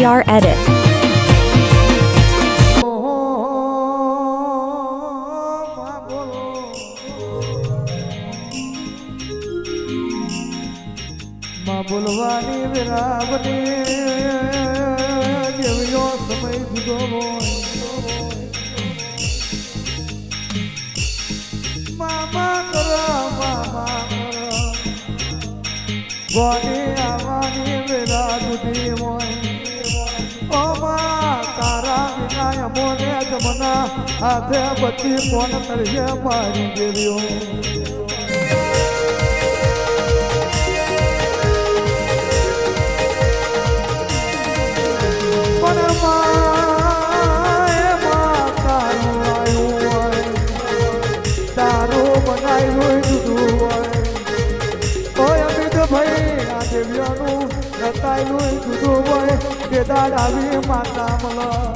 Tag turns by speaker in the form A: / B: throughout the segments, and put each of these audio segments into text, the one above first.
A: TR Edit.
B: માં બોલવાની વિરાવની દેવીઓ સમય જુદો મામા ગોડી આવવાની વેરા જુદી હોય ઓમાં તારા વિનાય મોને જમના હાથે બચી કોણ તરીકે મારી દેવ્યો આવી માતા મલા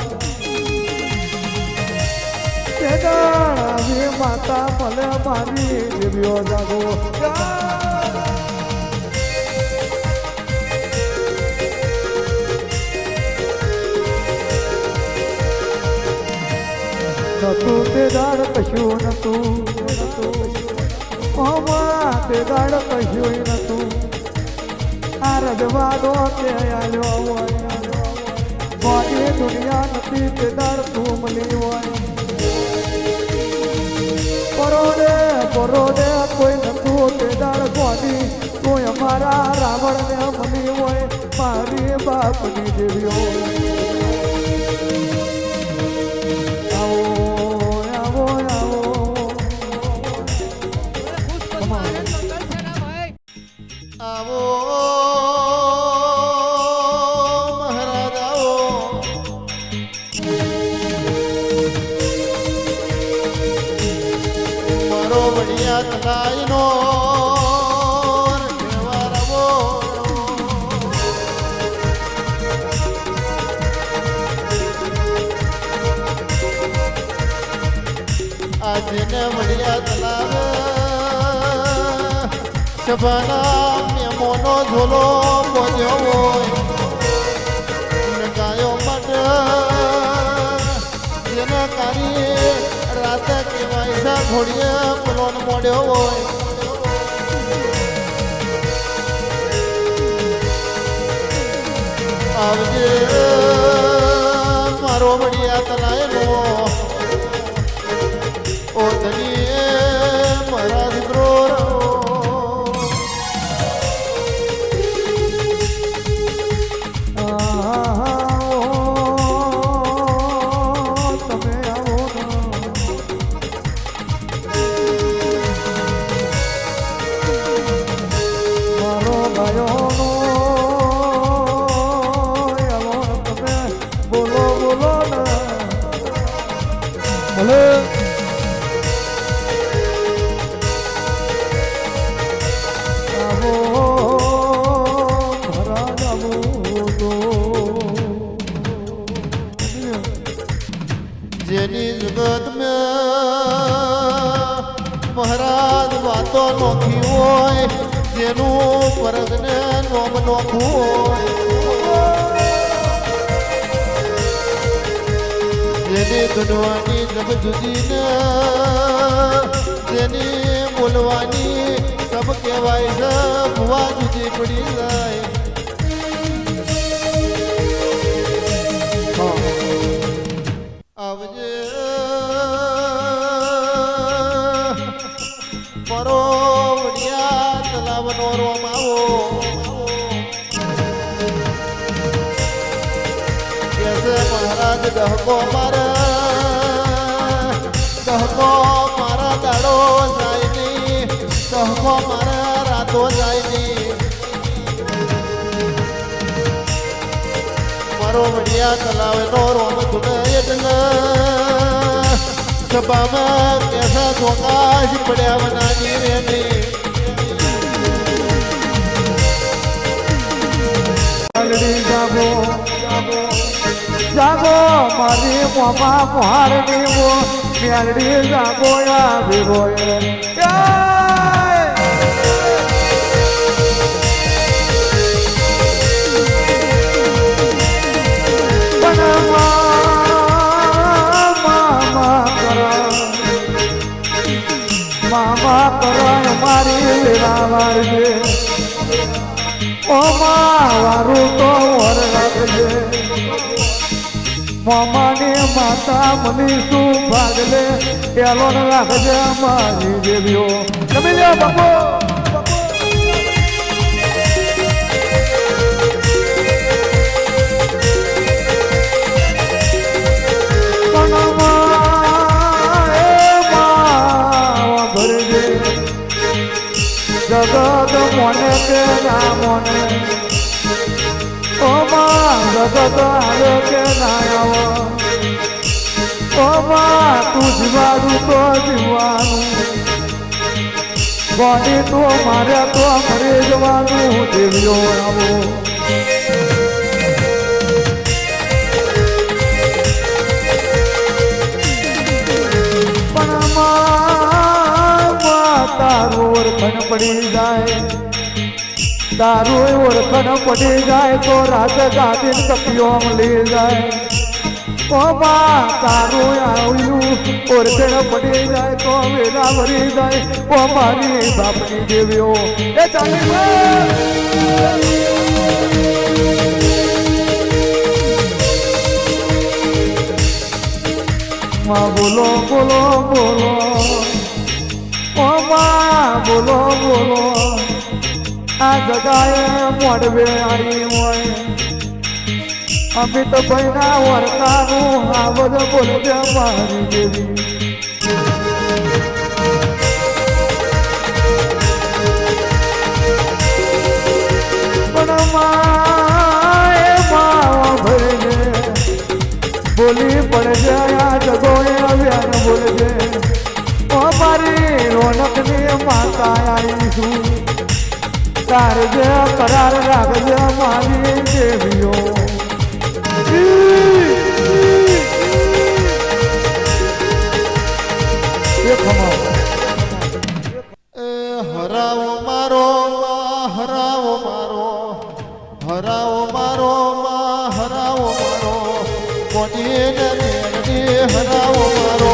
B: આવી માતા મલે મારી દેવ્યો જાગો નતું તે દાડ કશું નતું તે દાડ કશું નતું આ રજવાડો તે આવ્યો હોય મારી દુનિયા નથી તે દાડ તું મળી હોય પરોડે કોઈ નતું તે દાડ ગોડી તું અમારા રાવણને મળી હોય મારી બાપની દેવીઓ
C: આવો મહારાજ આવો મારો વડિયા તલાઈનો તહેવાર આવો આજને વડિયા તલાવ સભાના મેમોનો ઝોલો બોલ્યો હોય ગાયો માટે જેના કારી રાતે કેવાય છે ઘોડીએ પલોન મોડ્યો હોય આવજે મારો વડિયા તલાયનો ઓ ધની મારા દીકરો જેની જગત મહારાજ વાતો નોખી હોય જેનું પરગને નોમ નોખું હોય જેની ગણવાની જબ જુદીને જેની બોલવાની સબ કહેવાય છે ભુવા જુદી પડી જાય આવજે મારો વડિયા તલાવનો રોમ આવો કેસે મહારાજ દહકો મારા દાડો જાય નહીં દહકો મારા રાતો જાય નહીં મારો વડિયા તલાવનો રોમ તુને એટલે સભામાં કેસા ધોકાશ પડ્યા વનાની રેની
B: જાગો મારી મોમા પહાડની વો મેલડી જાગો આવી રોય વારજે ઓમાં વારું તો વર રાખજે મામાની માતા મની શું ભાગલે એલો રાખજે મારી દેવીઓ તમે લ્યો બાપો જગત મોને કે ના મોને ઓમાં જગત આવે કે ના આવો ઓમાં તું જીવાનું તો જીવવાનું ગોડી તો મારે તો મરી જવાનું દેવ્યો આવો તારું ઓળખણ પડી જાય તારું ઓળખણ પડી જાય તો રાત ગાદી કપિયો મળી જાય ઓમાં તારું આવ્યું ઓળખણ પડી જાય તો વેલા ભરી જાય ઓ મારી બાપની દેવીઓ એ ચાલી માં બોલો બોલો બોલો ઓમાં બોલો બોલો આ જગાએ મોડવે આવી હોય અમિત ભાઈના વર્તાનું આ બધું બોલજે મારી દેવી પણ માએ માવા ભરીને બોલી પડજે આ જગોએ આવ્યા બોલજે મારી રોનકની માતા આવીશું તારે જે કરાર રાખજે મારી દેવીઓ
C: હરાવો મારો હરાવો મારો હરાવો મારો હરાવો મારો કોની હરાવો મારો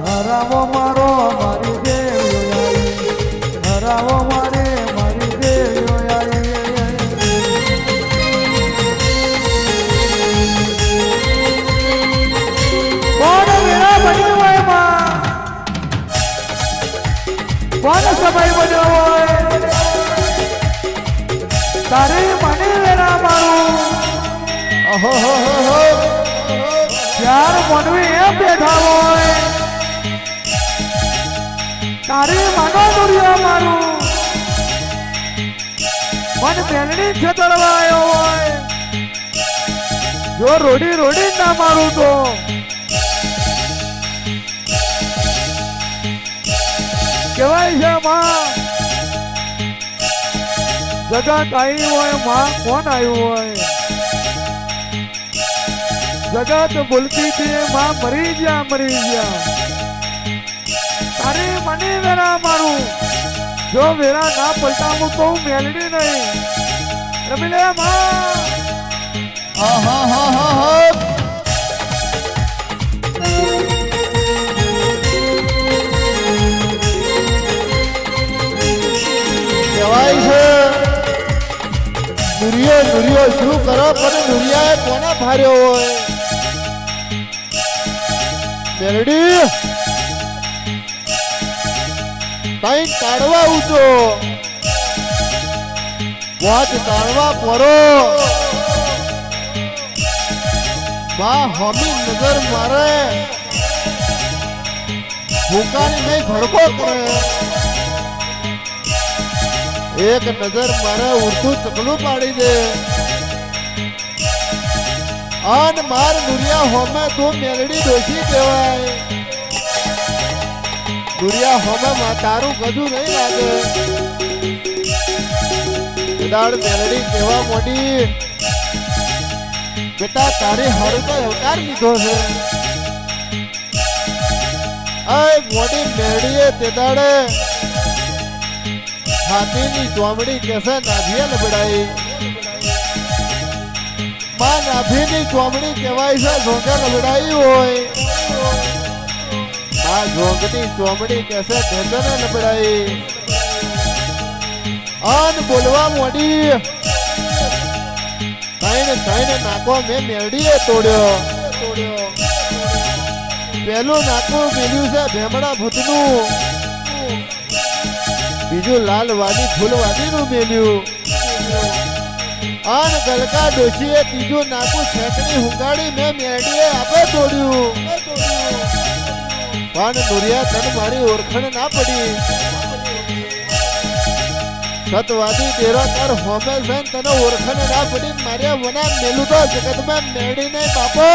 B: હરાવો મારો મારી દેવીઓ હરાવો મારે મારી દેવીઓ કોણ વેળા બન્યો હોય માં કોણ સમય બન્યો હોય તારી મને વેળા મારું ચાર મનવી એમ બેઠા હોય તારી માનો દુર્યો મારું મન મેલડી છતરવાયો હોય જો રોડી રોડી ના મારું તો કહેવાય જગત આવી હોય માં કોણ આવ્યું હોય જગત બોલતી હતી માં મરી ગયા તારે મને વેરા મારું જો વેરા ના પલટાવું તો હું મેલડી નહીં રમી લે માં
C: કહેવાય છે નુરિયો શું કરો પણ નુરિયાએ કોના ભાર્યો હોય મેલડી કઈ તાળવા ઊંચો વાત તાળવા પરો માં હોમી નજર મારે ભૂકાની નહીં ભડકો કરે એક નજર મારે ઉડતું ચકલું પાડી દે આન માર દુરિયા હોમે તું મેલડી ડોશી કહેવાય દુરિયા હોમે માં તારું ગજું નહીં લાગે દાડ મેલડી કહેવા મોડી બેટા તારી હારું તો અવતાર લીધો છે આય મોડી મેલડીએ તે દાડે હાથીની ચોમડી કેસે નાભીએ લબડાઈ માં નાભીની ચોમડી કહેવાય છે ઝોંકે લબડાઈ હોય માં ઝોંકની ચોમડી કેસે ઢેંચને લબડાઈ આન બોલવા મોડી કઈને નાકો મેં મેરડીએ તોડ્યો પેલું નાકું મેલ્યું છે ભેમડા ભૂતનું બીજું લાલવાદી ફૂલવાદીનું મેલ્યું આન ગલકા ડોશીએ ત્રીજું નાકું છેકની હુંગાડી મેં મેરડીએ આપે તોડ્યું પણ નુરિયા તન મારી ઓળખણ ના પડી સતવાદી ડેરો તાર હોમે છે તને ઓળખણ ના પડી માર્યા વના મેલું તો જગતમાં મેળી નહીં બાપો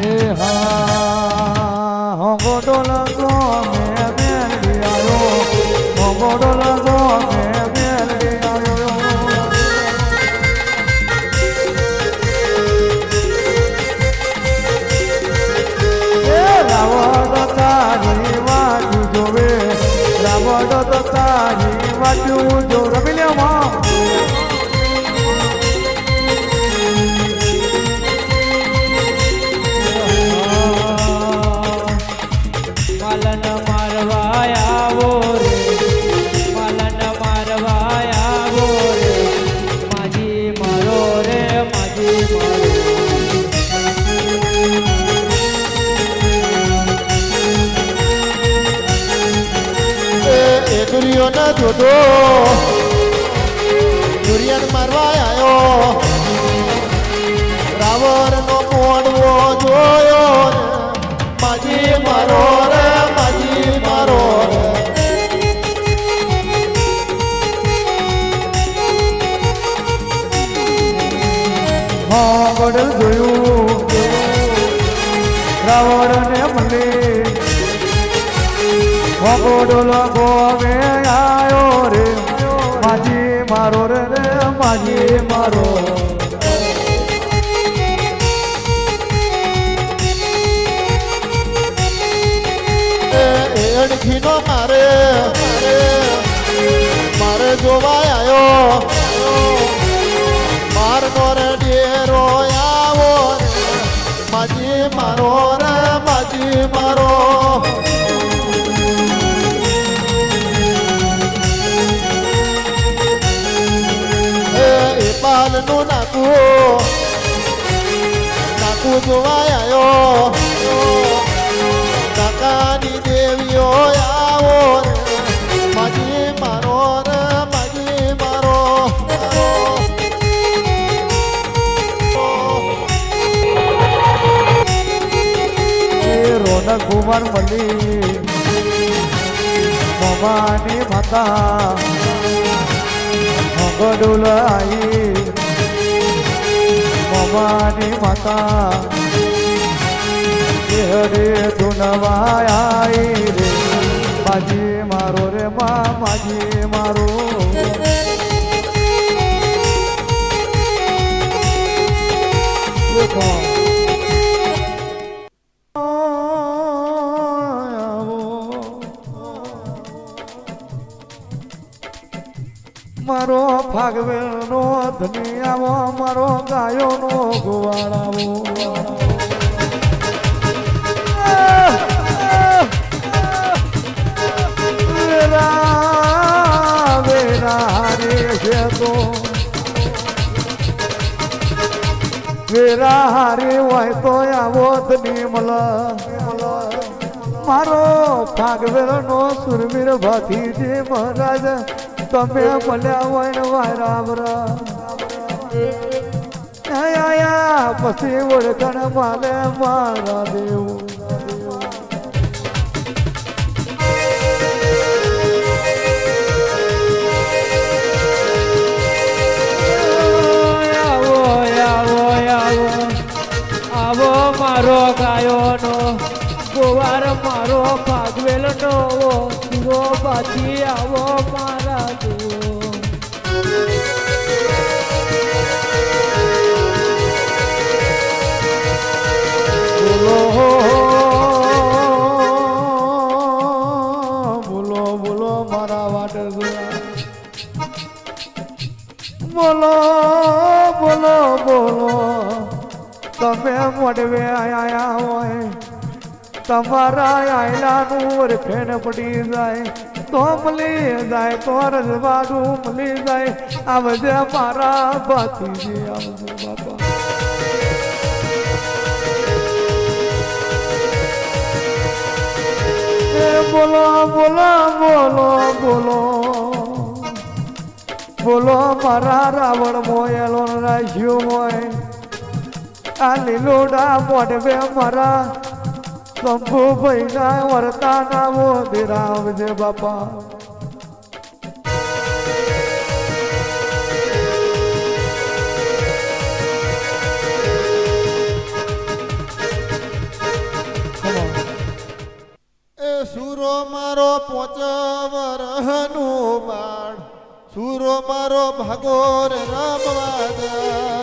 B: એ હા હોંગોડો લગો મે મેલડી આવ્યો હોંગોડો લગો મે મેલડી આવ્યો એ રાવણ તારી વાજુ જોવે રાવણ તારી વાજુ જો રમી લે માં
C: દુરિયો ના જોતો દુરિયન મારવા આવ્યો રાવણ નો મોડવો જોયો માજી મારો રે માજી મારો
B: હા ગોડલ જોયું રાવણ ને મળી હોગોડોલો ગોવે આયો રે માજી મારો રે માજી મારો
C: એડખીનો મારે જોવા આવ્યો મારનો રે ડેરો આવો માજી મારો રે માજી મારો પાલનું નાકું જોવા આવ્યો કાકાની દેવીઓ આવો માજી મારો રે માજી મારો
B: રોનક કુમાર મળી મમાની માતા ગડુલ આઈ મમાની માતા હરે ધુનવાઈ રે માજી મારો રે માજી મારો મારો ફાગવેલનો ધની આવો મારો ગાયોનો ગોવાળાવો વેરા વેરા હારે છે તો વેરા હારે હોય તો આવો ધની મલ મારો ફાગવેલનો સુરવીર ભાતીજી મહારાજ તમે મળ્યા હોય ને વાયરાવરા આયા પછી ઓળખણ માલે મારા દેવ
A: આવો મારો ગાયોનો ગોવાર મારો ભાગવેલનો પૂરો બાજી આવો મારા
B: બોલો બોલો મારા વાટ બોલો બોલો બોલો તમે મોડવે આયા હોય તમારા આયલાનું ઓળખેણ પડી જાય તો મળી જાય તો રજવાડું મળી જાય આવજે મારા ભાતીજી આવજે બાપા બોલો બોલો બોલો બોલો બોલો મારા રાવણ મોયેલો રાખ્યું હોય આ લીલોડા મોડવે મારા શંભુ ભાઈ ના વર્તા નામો ધીરાવજે બાપા
C: એ સુરો મારો 5 વરહનું બાળ સુરો મારો ભાગોર રમવા જાય